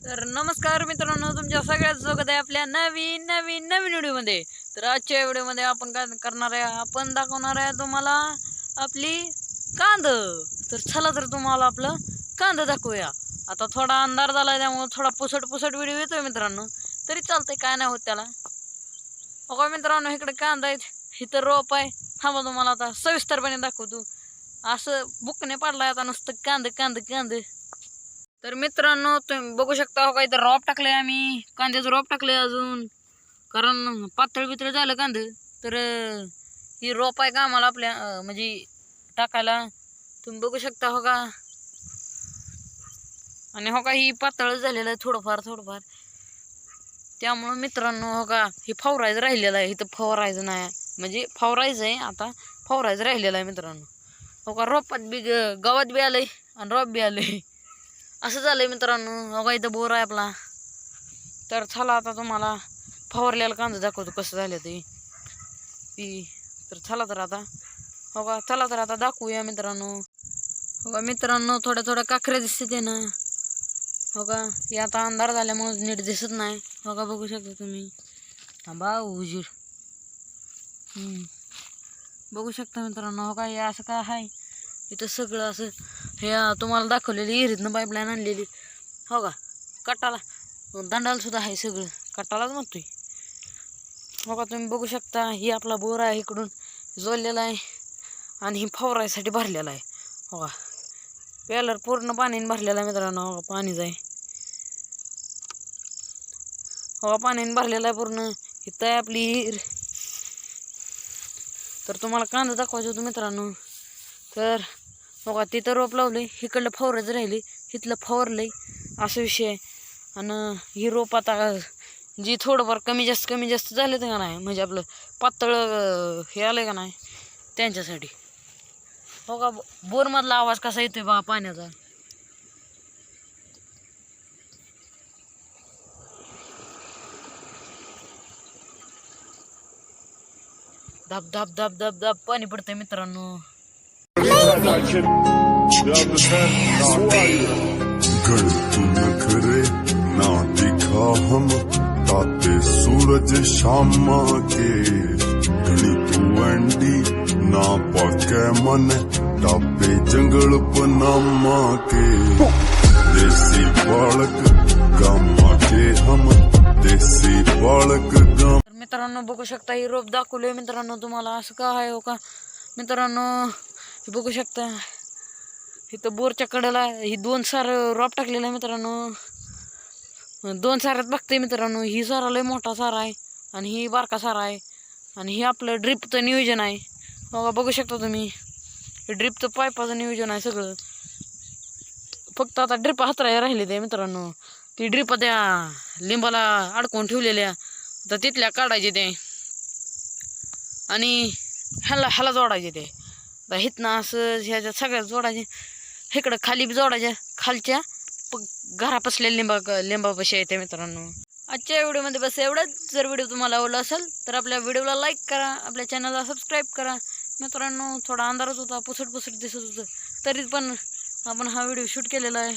तर नमस्कार मित्रांनो, तुमच्या सगळ्यात स्वागत आहे आपल्या नवीन व्हिडिओमध्ये। तर आजच्या व्हिडिओमध्ये आपण काय करणार आहे, आपण दाखवणार आहे तुम्हाला आपली कांद। तर चला तर तुम्हाला आपलं कांद दाखवूया। आता थोडा अंधार झाला त्यामुळे थोडा पुसट व्हिडिओ येतोय मित्रांनो, तरी चालतंय, काय नाही होत त्याला। बघा मित्रांनो, इकडे कांदा आहे, इथं रोप आहे। थांबा तुम्हाला आता सविस्तरपणे दाखवतो। असं बुकने पडलाय आता नुसतं कांद कांद कांद। तर मित्रांनो, तुम्ही बघू शकता हो, काही तर रोप टाकले आम्ही, कांद्याचं रोप टाकले अजून, कारण पातळ बितळ झालं कांद। तर ही रोप आहे का आम्हाला आपल्या म्हणजे टाकायला, तुम्ही बघू शकता हो का। आणि हो का, ही पातळ झालेलं आहे थोडंफार, त्यामुळे मित्रांनो हो का, हे फवारायचं राहिलेलं आहे। इथं फवारायचं नाही, म्हणजे फवारायचं आहे आता, फवारायचं राहिलेलं आहे मित्रांनो। हो का, रोपात बी गवत बी आलंय आणि रोप बी आलंय, असं झालंय मित्रांनो। हो का, इथं बोर आहे आपला। तर चला आता तुम्हाला फवारलेला कांदा दाखवतो कसं झालं ते। तर चला तर आता हो का, चला तर आता दाखवूया मित्रांनो। हो का मित्रांनो, थोड्या काकऱ्या दिसते ना, हो का, हे आता अंधार झाल्यामुळे नीट दिसत नाही। हो का, बघू शकता तुम्ही, थांबा उजीर, बघू शकता मित्रांनो। हो का, हे असं काय आहे, इथं सगळं असं हे तुम्हाला दाखवलेली विहिरीतनं पाईपलाईन आणलेली, हो का, कट्टाला दंडाला सुद्धा आहे, सगळं कट्टालाच म्हणतोय। हो का, तुम्ही बघू शकता, ही आपला बोर आहे, इकडून जोडलेला आहे आणि ही फवारायसाठी भरलेला आहे। हो का, प्यायलर पूर्ण पाण्याने भरलेला आहे मित्रांनो। हो का, पाणीच आहे, हो का, पाण्याने भरलेला आहे पूर्ण। इथं आहे आपली विहीर। तर तुम्हाला कांदा दाखवायचं होतं मित्रांनो। तर हो का, तिथं रोप लावलंय, इकडलं फवारायचं राहिले, इथलं फवारलंय, असा विषय आहे। आणि ही रोप आता जी थोडंफार कमी जास्त झाले का नाही, म्हणजे आपलं पातळ हे आलंय का नाही, त्यांच्यासाठी। हो का, बोरमधला आवाज कसा येतोय बा पाण्याचा, धब धब धब धब धब पाणी पडतंय मित्रांनो। नखरे ना दिखा हम ताते सूरज शामा के घनी तू एंडी ना पाके मन टापे जंगल पनामा के देसी बालक गामा के हम देसी बालक गाम। मित्रांनो बघू शकता, ही रोप दाखवलोय मित्रांनो तुम्हाला, असं का आहे हो का मित्रांनो। हे बघू शकता, इथं बोरच्या कडेला ही 2 सार रोप टाकलेलं आहे मित्रांनो। 2 साऱ्यात बघते मित्रांनो, ही सारा लय मोठा सारा आहे आणि ही बारका सारा आहे, आणि ही आपलं ड्रिपचं नियोजन आहे। हो का, बघू शकता तुम्ही, हे ड्रिपचं पाईपाचं नियोजन आहे सगळं। फक्त आता ड्रिप हातरायला राहिले ते मित्रांनो, ती ड्रिप त्या लिंबाला अडकवून ठेवलेल्या, तर तिथल्या काढायचे ते आणि ह्याला जोडायचे ते। तर हिथनं असं ह्याच्या सगळ्या जोडायचे, इकडं खाली जोडायच्या, खालच्या घरापसल्या लिंबापाशी येते मित्रांनो। आजच्या व्हिडिओमध्ये बस एवढंच। जर व्हिडिओ तुम्हाला आवडला असेल तर आपल्या व्हिडिओला लाईक करा, आपल्या चॅनलला सबस्क्राईब करा मित्रांनो। थोडा अंधारच होता, पुसट दिसत होतं, तरी पण आपण हा व्हिडिओ शूट केलेला आहे।